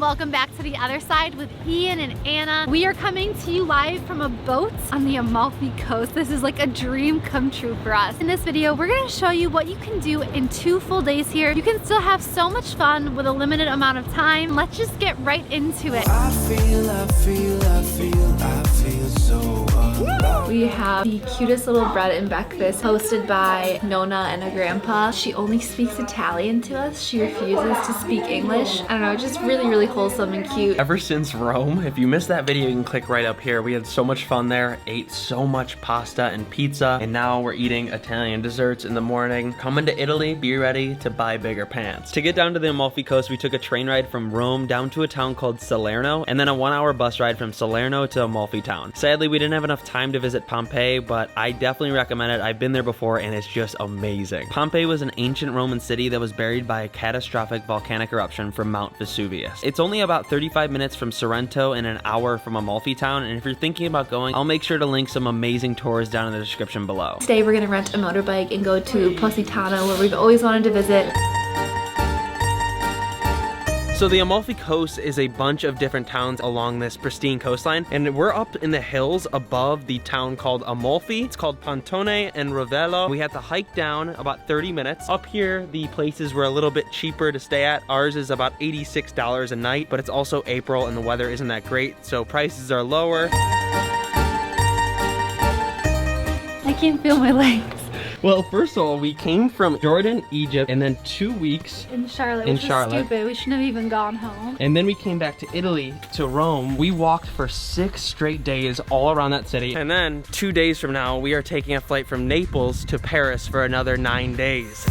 welcome back to the other side with Ian and Anna. We are coming to you live from a boat on the Amalfi Coast. This is like a dream come true for us. In this video, we're gonna show you what you can do in 2 full days here. You can still have so much fun with a limited amount of time. Let's just get right into it. I feel so alive. We have the cutest little bread and breakfast hosted by Nona and her grandpa. She only speaks Italian to us. She refuses to speak English. I don't know, just really wholesome and cute. Ever since Rome, if you missed that video, you can click right up here. We had so much fun there, ate so much pasta and pizza, and now we're eating Italian desserts in the morning. Coming to Italy, be ready to buy bigger pants. To get down to the Amalfi Coast, we took a train ride from Rome down to a town called Salerno, and then a 1-hour bus ride from Salerno to Amalfi Town. Sadly, we didn't have enough time to visit Pompeii, but I definitely recommend it. I've been there before and it's just amazing. Pompeii was an ancient Roman city that was buried by a catastrophic volcanic eruption from Mount Vesuvius. It's only about 35 minutes from Sorrento and an hour from Amalfi Town, and if you're thinking about going, I'll make sure to link some amazing tours down in the description below. Today we're gonna rent a motorbike and go to Positano, where we've always wanted to visit. So the Amalfi Coast is a bunch of different towns along this pristine coastline, and we're up in the hills above the town called Amalfi. It's called Pontone and Ravello. We had to hike down about 30 minutes. Up here, the places were a little bit cheaper to stay at. Ours is about $86 a night, but it's also April and the weather isn't that great, so prices are lower. I can't feel my legs. Well, first of all, we came from Jordan, Egypt, and then 2 weeks In Charlotte, in which is Charlotte. stupid. We shouldn't have even gone home. And then we came back to Italy, to Rome. We walked for 6 straight days all around that city. And then 2 days from now, we are taking a flight from Naples to Paris for another 9 days.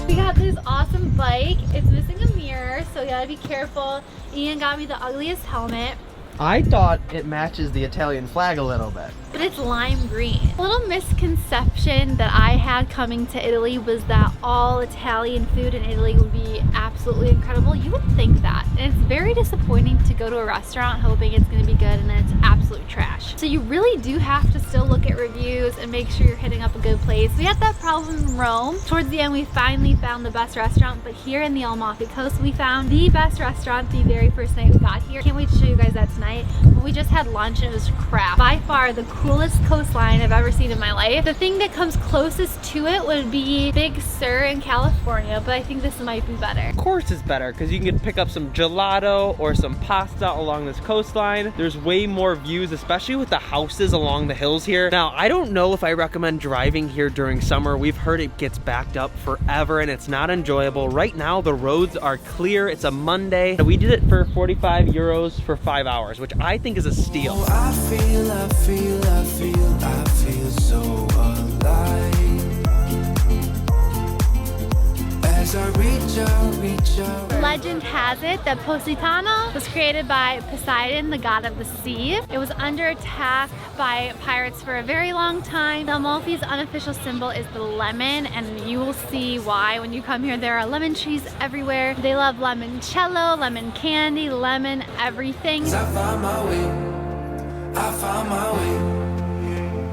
We got this awesome bike. It's missing a mirror, so you gotta be careful. Ian got me the ugliest helmet, I thought it matches the Italian flag a little bit. but it's lime green. A little misconception that I had coming to Italy was that all Italian food in Italy would be absolutely incredible. You would think that, and it's very disappointing to go to a restaurant hoping it's gonna be good and then it's absolute trash. So you really do have to still look at reviews and make sure you're hitting up a good place. We had that problem in Rome. Towards the end, we finally found the best restaurant, but here in the Amalfi Coast, we found the best restaurant the very first night we got here. Can't wait to show you guys that tonight. But we just had lunch and it was crap. By far the coolest coastline I've ever seen in my life. The thing that comes closest to it would be Big Sur in California, but I think this might be better. Of course it's better, because you can pick up some gelato or some pasta along this coastline. There's way more views, especially with the houses along the hills here. Now, I don't know if I recommend driving here during summer. We've heard it gets backed up forever and it's not enjoyable. Right now, the roads are clear. It's a Monday. We did it for 45 euros for 5 hours, which I think is a steal. I feel so alive. As I reach out. Legend has it that Positano was created by Poseidon, the god of the sea. It was under attack by pirates for a very long time. The Amalfi's unofficial symbol is the lemon, and you will see why when you come here. There are lemon trees everywhere. They love limoncello, lemon candy, lemon everything. I found my way.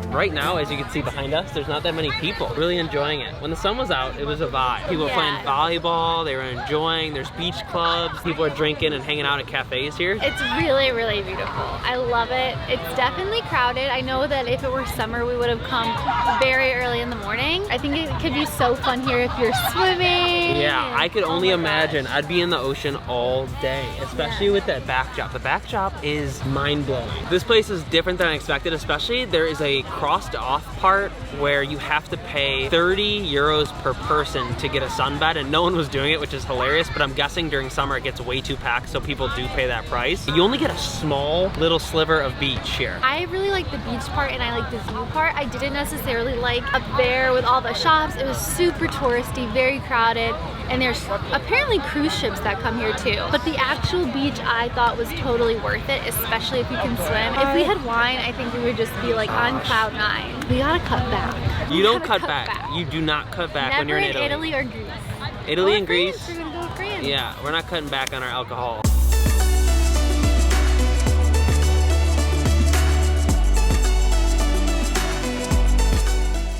Right now, as you can see behind us, there's not that many people. Really enjoying it. When the sun was out, it was a vibe. People were playing volleyball, they were enjoying, there's beach clubs, people are drinking and hanging out at cafes here. It's really beautiful. I love it. It's definitely crowded. I know that if it were summer, we would have come very early in the morning. I think it could be so fun here if you're swimming. Yeah, I could only imagine. I'd be in the ocean all day, especially with that backdrop. The backdrop is mind-blowing. This place is different than I expected, especially there is a crossed off part where you have to pay 30 euros per person to get a sunbed, and no one was doing it, which is hilarious, but I'm guessing during summer it gets way too packed, so people do pay that price. You only get a small little sliver of beach here. I really like the beach part and I like the view part. I didn't necessarily like up there with all the shops. It was super touristy, very crowded, and there's apparently cruise ships that come here too. But the actual beach I thought was totally worth it, especially if you can swim. If we had wine, I think we would just be like on cloud 9. We gotta cut back. You don't cut back. You do not cut back when you're in Italy. Italy or Greece. Italy and Greece. We're gonna go with France. Yeah, we're not cutting back on our alcohol.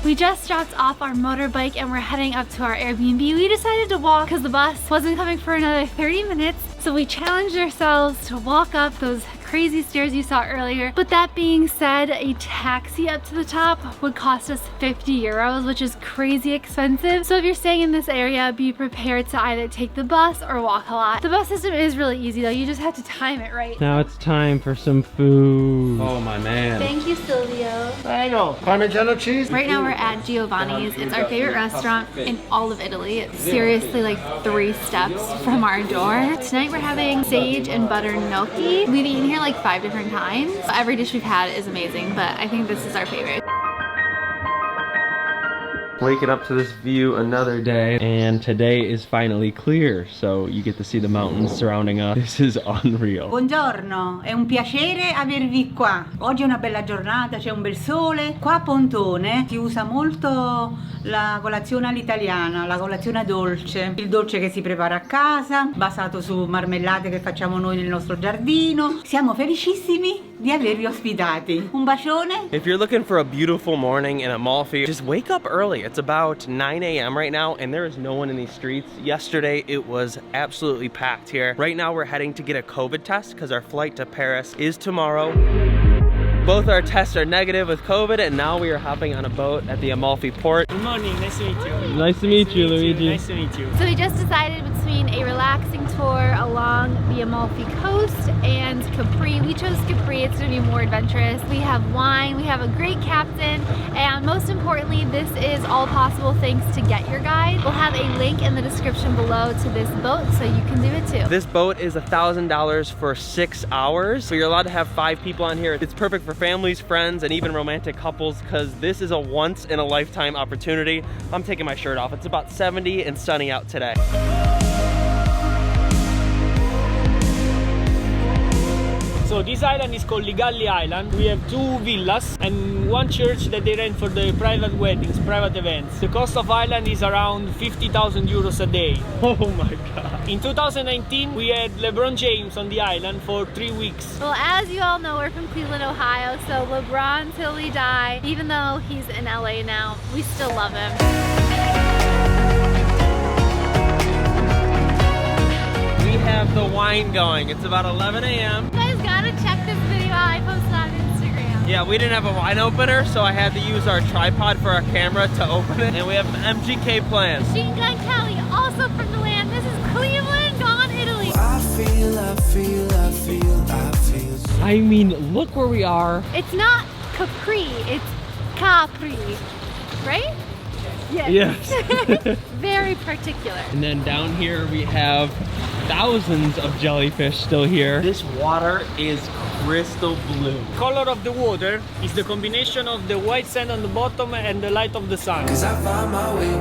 We just dropped off our motorbike and we're heading up to our Airbnb. We decided to walk because the bus wasn't coming for another 30 minutes. So we challenged ourselves to walk up those crazy stairs you saw earlier. But that being said, a taxi up to the top would cost us 50 euros, which is crazy expensive. So if you're staying in this area, be prepared to either take the bus or walk a lot. The bus system is really easy though. You just have to time it right. Now it's time for some food. Oh my man. Thank you, Silvio. Prego. Parmigiano cheese. Right now we're at Giovanni's. It's our favorite restaurant in all of Italy. It's seriously like 3 steps from our door. Tonight we're having sage and butter gnocchi. We've eaten here like 5 different times. Every dish we've had is amazing, but I think this is our favorite. Waking up to this view another day, and today is finally clear, so you get to see the mountains surrounding us. This is unreal. Buongiorno, è un piacere avervi qua. Oggi è una bella giornata, c'è un bel sole. Qua a Pontone si usa molto la colazione all'italiana, la colazione dolce. Il dolce che si prepara a casa, basato su marmellate che facciamo noi nel nostro giardino. Siamo felicissimi di avervi ospitati. Un bacione. If you're looking for a beautiful morning in Amalfi, just wake up early. It's about 9 a.m. right now, and there is no one in these streets. Yesterday, it was absolutely packed here. Right now, we're heading to get a COVID test because our flight to Paris is tomorrow. Both our tests are negative with COVID, and now we are hopping on a boat at the Amalfi port. Good morning, nice to meet you. Nice to meet you, Luigi. Nice to meet you. So we just decided between a relaxing tour along the Amalfi Coast and Capri. We chose Capri, it's gonna be more adventurous. We have wine, we have a great captain, and most importantly, this is all possible thanks to Get Your Guide. We'll have a link in the description below to this boat so you can do it too. This boat is $1,000 for 6 hours, so you're allowed to have 5 people on here. It's perfect for families, friends, and even romantic couples because this is a once-in-a-lifetime opportunity. I'm taking my shirt off. It's about 70 and sunny out today. So this island is called Ligalli Island. We have 2 villas and 1 church that they rent for the private weddings, private events. The cost of island is around 50,000 euros a day. Oh my God. In 2019, we had LeBron James on the island for 3 weeks. Well, as you all know, we're from Cleveland, Ohio, so LeBron till we die, even though he's in LA now, we still love him. We have the wine going. It's about 11 a.m. You guys gotta check this video out. I posted on Instagram. Yeah, we didn't have a wine opener, so I had to use our tripod for our camera to open it. And we have MGK plans. Machine Gun Kelly, also from the land. This is Cleveland, gone Italy. I feel I mean, look where we are. It's not Capri, it's Capri, right? Yes. Very particular. And then down here we have thousands of jellyfish still here. This water is crystal blue. Color of the water is the combination of the white sand on the bottom and the light of the sun. Cause I found my way.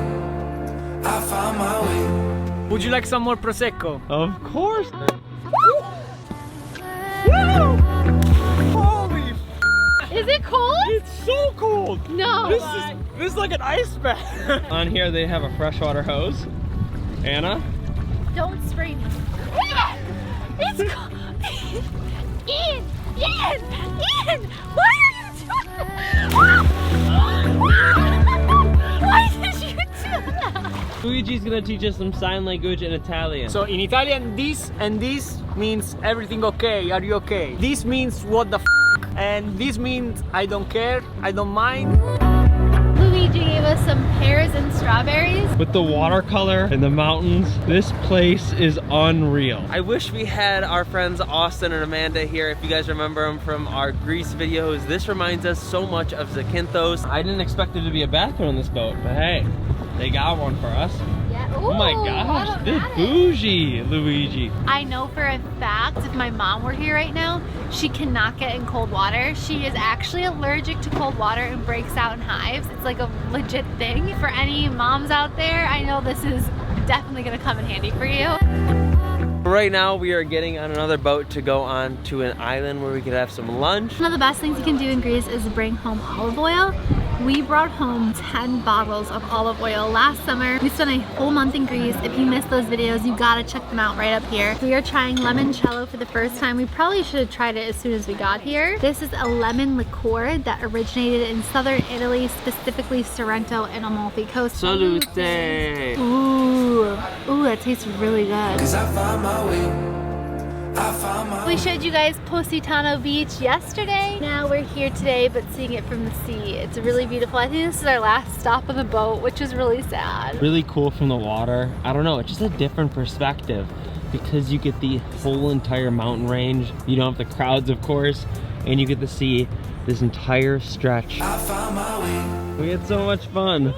I found my way. Would you like some more Prosecco? Of course. Holy Is it cold? it's so cold! No. This is like an ice bath. On here they have a freshwater hose. Anna? Don't spray me. It's cold. Ian! Ian! Ian! Why are you doing that? Why did you do that? Luigi's gonna teach us some sign language in Italian. So in Italian, this and this means everything okay, are you okay? This means what the f, and this means I don't care, I don't mind. Luigi gave us some pears and strawberries. With the watercolor and the mountains, this place is unreal. I wish we had our friends Austin and Amanda here. If you guys remember them from our Greece videos, this reminds us so much of Zakynthos. I didn't expect there to be a bathroom on this boat, but hey, they got one for us. Yeah. Oh my gosh, this bougie Luigi. I know for a fact if my mom were here right now, she cannot get in cold water. She is actually allergic to cold water and breaks out in hives. It's like a legit thing. For any moms out there, I know this is definitely gonna come in handy for you. Right now we are getting on another boat to go on to an island where we could have some lunch. One of the best things you can do in Greece is bring home olive oil. We brought home 10 bottles of olive oil last summer. We spent a whole month in Greece. If you missed those videos, you gotta check them out right up here. We are trying limoncello for the first time. We probably should have tried it as soon as we got here. This is a lemon liqueur that originated in southern Italy, specifically Sorrento and Amalfi Coast. Salute! Ooh, that tastes really good. 'Cause I find my way. I find my We showed you guys Positano Beach yesterday. Now we're here today, but seeing it from the sea. It's really beautiful. I think this is our last stop on the boat, which is really sad. Really cool from the water. I don't know, it's just a different perspective because you get the whole entire mountain range. You don't have the crowds, of course, and you get to see this entire stretch. I find my way. We had so much fun.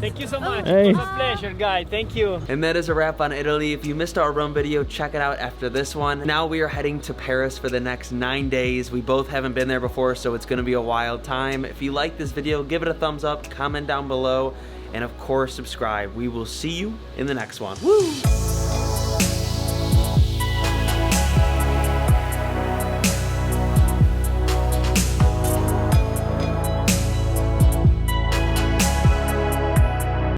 Thank you so much. Hey. It was a pleasure, guy. Thank you. And that is a wrap on Italy. If you missed our Rome video, check it out after this one. Now we are heading to Paris for the next 9 days. We both haven't been there before, so it's gonna be a wild time. If you like this video, give it a thumbs up, comment down below, and of course, subscribe. We will see you in the next one. Woo!